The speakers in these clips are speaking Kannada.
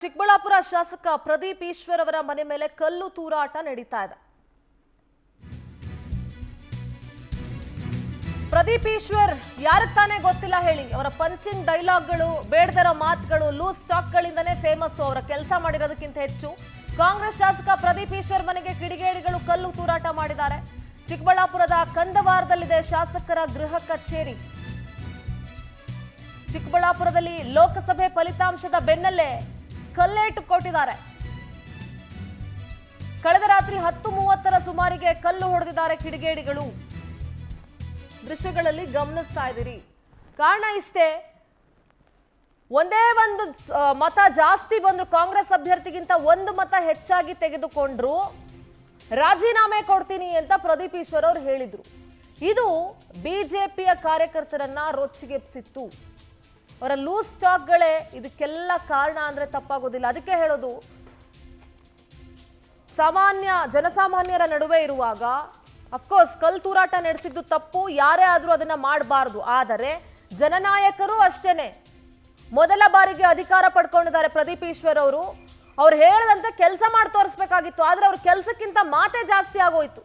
ಚಿಕ್ಕಬಳ್ಳಾಪುರ ಶಾಸಕ ಪ್ರದೀಪ್ ಈಶ್ವರ್ ಅವರ ಮನೆ ಮೇಲೆ ಕಲ್ಲು ತೂರಾಟ ನಡೀತಾ ಇದೆ. ಪ್ರದೀಪ್ ಈಶ್ವರ್ ಯಾರಿಗೆ ತಾನೇ ಗೊತ್ತಿಲ್ಲ ಹೇಳಿ. ಅವರ ಪಂಚಿಂಗ್ ಡೈಲಾಗ್ಗಳು, ಬೇಡದಿರೋ ಮಾತುಗಳು, ಲೂಸ್ ಸ್ಟಾಕ್ಗಳಿಂದನೇ ಫೇಮಸ್. ಅವರ ಕೆಲಸ ಮಾಡಿರೋದಕ್ಕಿಂತ ಹೆಚ್ಚು ಕಾಂಗ್ರೆಸ್ ಶಾಸಕ ಪ್ರದೀಪ್ ಈಶ್ವರ್ ಮನೆಗೆ ಕಿಡಿಗೇಡಿಗಳು ಕಲ್ಲು ತೂರಾಟ ಮಾಡಿದ್ದಾರೆ. ಚಿಕ್ಕಬಳ್ಳಾಪುರದ ಕಂದವಾರದಲ್ಲಿದೆ ಶಾಸಕರ ಗೃಹ ಕಚೇರಿ. ಚಿಕ್ಕಬಳ್ಳಾಪುರದಲ್ಲಿ ಲೋಕಸಭೆ ಫಲಿತಾಂಶದ ಬೆನ್ನಲ್ಲೇ ಕಲ್ಲೇಟು ಕೊಟ್ಟಿದ್ದಾರೆ. ಕಳೆದ ರಾತ್ರಿ 10:30ರ ಸುಮಾರಿಗೆ ಕಲ್ಲು ಹೊಡೆದಿದ್ದಾರೆ ಕಿಡಿಗೇಡಿಗಳು. ದೃಶ್ಯಗಳಲ್ಲಿ ಗಮನಿಸ್ತಾ ಇದ್ದೀರಿ. ಕಾರಣ ಇಷ್ಟೇ, ಒಂದೇ ಒಂದು ಮತ ಜಾಸ್ತಿ ಬಂದ್ರು, ಕಾಂಗ್ರೆಸ್ ಅಭ್ಯರ್ಥಿಗಿಂತ ಒಂದು ಮತ ಹೆಚ್ಚಾಗಿ ತೆಗೆದುಕೊಂಡ್ರು, ರಾಜೀನಾಮೆ ಕೊಡ್ತೀನಿ ಅಂತ ಪ್ರದೀಪ್ ಈಶ್ವರ್ ಅವರು ಹೇಳಿದ್ರು. ಇದು ಬಿಜೆಪಿಯ ಕಾರ್ಯಕರ್ತರನ್ನ ರೊಚ್ಚಿಗೆಬ್ಸಿತ್ತು. ಅವರ ಲೂಸ್ ಸ್ಟಾಕ್ಗಳೇ ಇದಕ್ಕೆಲ್ಲ ಕಾರಣ ಅಂದ್ರೆ ತಪ್ಪಾಗೋದಿಲ್ಲ. ಅದಕ್ಕೆ ಹೇಳೋದು, ಜನಸಾಮಾನ್ಯರ ನಡುವೆ ಇರುವಾಗ ಅಫ್ಕೋರ್ಸ್ ಕಲ್ ತೂರಾಟ ನಡೆಸಿದ್ದು ತಪ್ಪು, ಯಾರೇ ಆದ್ರೂ ಅದನ್ನ ಮಾಡಬಾರದು. ಆದರೆ ಜನನಾಯಕರು ಅಷ್ಟೇನೆ. ಮೊದಲ ಬಾರಿಗೆ ಅಧಿಕಾರ ಪಡ್ಕೊಂಡಿದ್ದಾರೆ ಪ್ರದೀಪ್ ಈಶ್ವರ್ ಅವರು. ಅವ್ರು ಹೇಳದಂತೆ ಕೆಲಸ ಮಾಡಿ ತೋರಿಸ್ಬೇಕಾಗಿತ್ತು, ಆದ್ರೆ ಅವ್ರ ಕೆಲಸಕ್ಕಿಂತ ಮಾತೇ ಜಾಸ್ತಿ ಆಗೋಯ್ತು.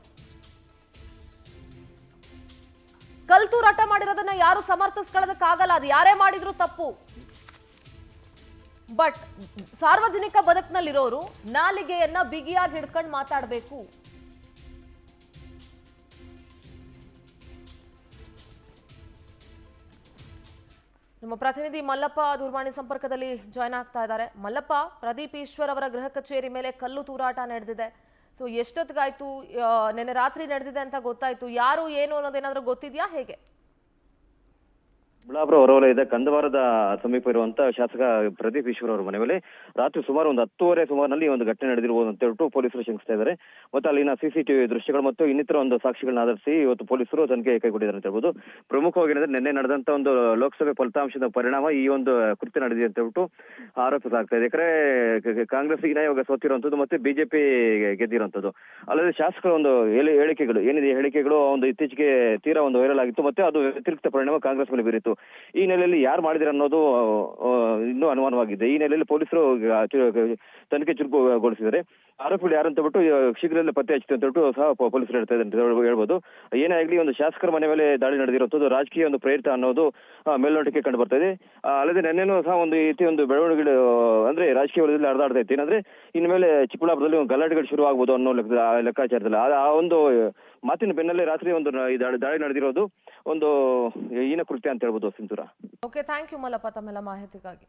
ಕಲ್ ತೂರಾಟ ಮಾಡಿರೋದನ್ನ ಯಾರು ಸಮರ್ಥಿಸ್ಕೊಳ್ಳೋದಕ್ಕಾಗಲ್ಲ, ಅದು ಯಾರೇ ಮಾಡಿದ್ರು ತಪ್ಪು. ಬಟ್ ಸಾರ್ವಜನಿಕ ಬದುಕಿನಲ್ಲಿರೋರು ನಾಲಿಗೆಯನ್ನ ಬಿಗಿಯಾಗಿ ಹಿಡ್ಕೊಂಡು ಮಾತಾಡಬೇಕು. ನಮ್ಮ ಪ್ರತಿನಿಧಿ ಮಲ್ಲಪ್ಪ ದೂರವಾಣಿ ಸಂಪರ್ಕದಲ್ಲಿ ಜಾಯ್ನ್ ಆಗ್ತಾ ಇದ್ದಾರೆ. ಮಲ್ಲಪ್ಪ, ಪ್ರದೀಪ್ ಈಶ್ವರ್ ಅವರ ಗೃಹ ಕಚೇರಿ ಮೇಲೆ ಕಲ್ಲು ತೂರಾಟ ನಡೆದಿದೆ. ಸೊ ಎಷ್ಟೊತ್ತಿಗಾಯ್ತು? ನೆನ್ನೆ ರಾತ್ರಿ ನಡೆದಿದೆ ಅಂತ ಗೊತ್ತಾಯ್ತು. ಯಾರು ಏನು ಅನ್ನೋದೇನಾದ್ರೂ ಗೊತ್ತಿದ್ಯಾ? ಹೇಗೆ? ಚಿಕ್ಕಬಳ್ಳಾಪುರ ಹೊರವಲಯದ ಕಂದವಾರದ ಸಮೀಪ ಇರುವಂತಹ ಶಾಸಕ ಪ್ರದೀಪ್ ಈಶ್ವರ್ ಅವರ ಮನೆ ಮೇಲೆ ರಾತ್ರಿ ಸುಮಾರು 10:30 ಸುಮಾರಿನಲ್ಲಿ ಒಂದು ಘಟನೆ ನಡೆದಿರಬಹುದು ಅಂತ ಹೇಳ್ಬಿಟ್ಟು ಪೊಲೀಸರು ಶಂಕಿಸ್ತಾ ಇದ್ದಾರೆ. ಮತ್ತೆ ಅಲ್ಲಿನ ಸಿಸಿಟಿವಿ ದೃಶ್ಯಗಳು ಮತ್ತು ಇನ್ನಿತರ ಒಂದು ಸಾಕ್ಷಿಗಳನ್ನ ಆಧರಿಸಿ ಇವತ್ತು ಪೊಲೀಸರು ತನಿಖೆ ಕೈಗೊಂಡಿದ್ದಾರೆ ಅಂತ ಹೇಳ್ಬೋದು. ಪ್ರಮುಖವಾಗಿ ಏನಂದ್ರೆ, ನಿನ್ನೆ ನಡೆದಂತ ಒಂದು ಲೋಕಸಭೆ ಫಲಿತಾಂಶದ ಪರಿಣಾಮ ಈ ಒಂದು ಕೃತ್ಯ ನಡೆದಿದೆ ಅಂತ ಹೇಳ್ಬಿಟ್ಟು ಆರೋಪಿಸಲಾಗ್ತಾ ಇದೆ. ಯಾಕಂದ್ರೆ ಕಾಂಗ್ರೆಸ್ಗೆ ಇವಾಗ ಸೋತಿರುವಂತದ್ದು ಮತ್ತೆ ಬಿಜೆಪಿ ಗೆದ್ದಿರುವಂತದ್ದು. ಅಲ್ಲದೆ ಶಾಸಕರ ಒಂದು ಹೇಳಿಕೆಗಳು ಏನಿದೆ, ಹೇಳಿಕೆಗಳು ಒಂದು ಇತ್ತೀಚೆಗೆ ತೀರಾ ಒಂದು ವೈರಲ್ ಆಗಿತ್ತು. ಮತ್ತೆ ಅದು ವ್ಯತಿರಿಕ್ತ ಪರಿಣಾಮ ಕಾಂಗ್ರೆಸ್ ಮೇಲೆ ಬೀರಿತ್ತು. ಈ ನೆಲೆಯಲ್ಲಿ ಯಾರು ಮಾಡಿದಿರ ಅನ್ನೋದು ಇನ್ನೂ ಅನುಮಾನವಾಗಿದೆ. ಈ ನೆಲೆಯಲ್ಲಿ ಪೊಲೀಸರು ತನಿಖೆ ಚುರುಕುಗೊಳಿಸಿದ್ದಾರೆ. ಆರೋಪಿಗಳು ಯಾರಂತ ಬಿಟ್ಟು ಶೀಘ್ರದಲ್ಲೇ ಪತ್ತೆ ಹಚ್ಚಿತು ಅಂತ ಹೇಳ್ಬಿಟ್ಟು ಸಹ ಪೊಲೀಸರು ಹೇಳ್ತಾ ಇದ್ದಾರೆ ಅಂತ ಹೇಳ್ಬೋದು. ಏನೇ ಆಗ್ಲಿ, ಒಂದು ಶಾಸಕರ ಮನೆ ಮೇಲೆ ದಾಳಿ ನಡೆದಿರುವಂತದ್ದು ರಾಜಕೀಯ ಒಂದು ಪ್ರೇರಿತ ಅನ್ನೋದು ಮೇಲ್ನೋಟಕ್ಕೆ ಕಂಡು ಬರ್ತಾ ಇದೆ. ಅಲ್ಲದೆ ನೆನ್ನೆನೂ ಸಹ ಒಂದು ಒಂದು ಬೆಳವಣಿಗೆಗಳು ಅಂದ್ರೆ ರಾಜಕೀಯ ವಲಯದಲ್ಲಿ ಹರಿದಾಡ್ತಾ ಇತ್ತು. ಏನಂದ್ರೆ, ಇನ್ನು ಮೇಲೆ ಚಿಕ್ಕಬಳ್ಳಾಪುರದಲ್ಲಿ ಒಂದು ಗಲಾಟೆಗಳು ಶುರು ಆಗ್ಬೋದು ಅನ್ನೋ ಲೆಕ್ಕಾಚಾರದಲ್ಲಿ ಆ ಒಂದು ಮಾತಿನ ಬೆನ್ನಲ್ಲೇ ರಾತ್ರಿ ಒಂದು ದಾಳಿ ನಡೆದಿರೋದು ಒಂದು ಹೀನ ಕೃತ್ಯ ಅಂತ ಹೇಳ್ಬೋದು. ಸಿಂಧೂರ. ಓಕೆ, ಥ್ಯಾಂಕ್ ಯು ಮಲ್ಲಪ್ಪ ತಮ್ಮೆಲ್ಲ ಮಾಹಿತಿಗಾಗಿ.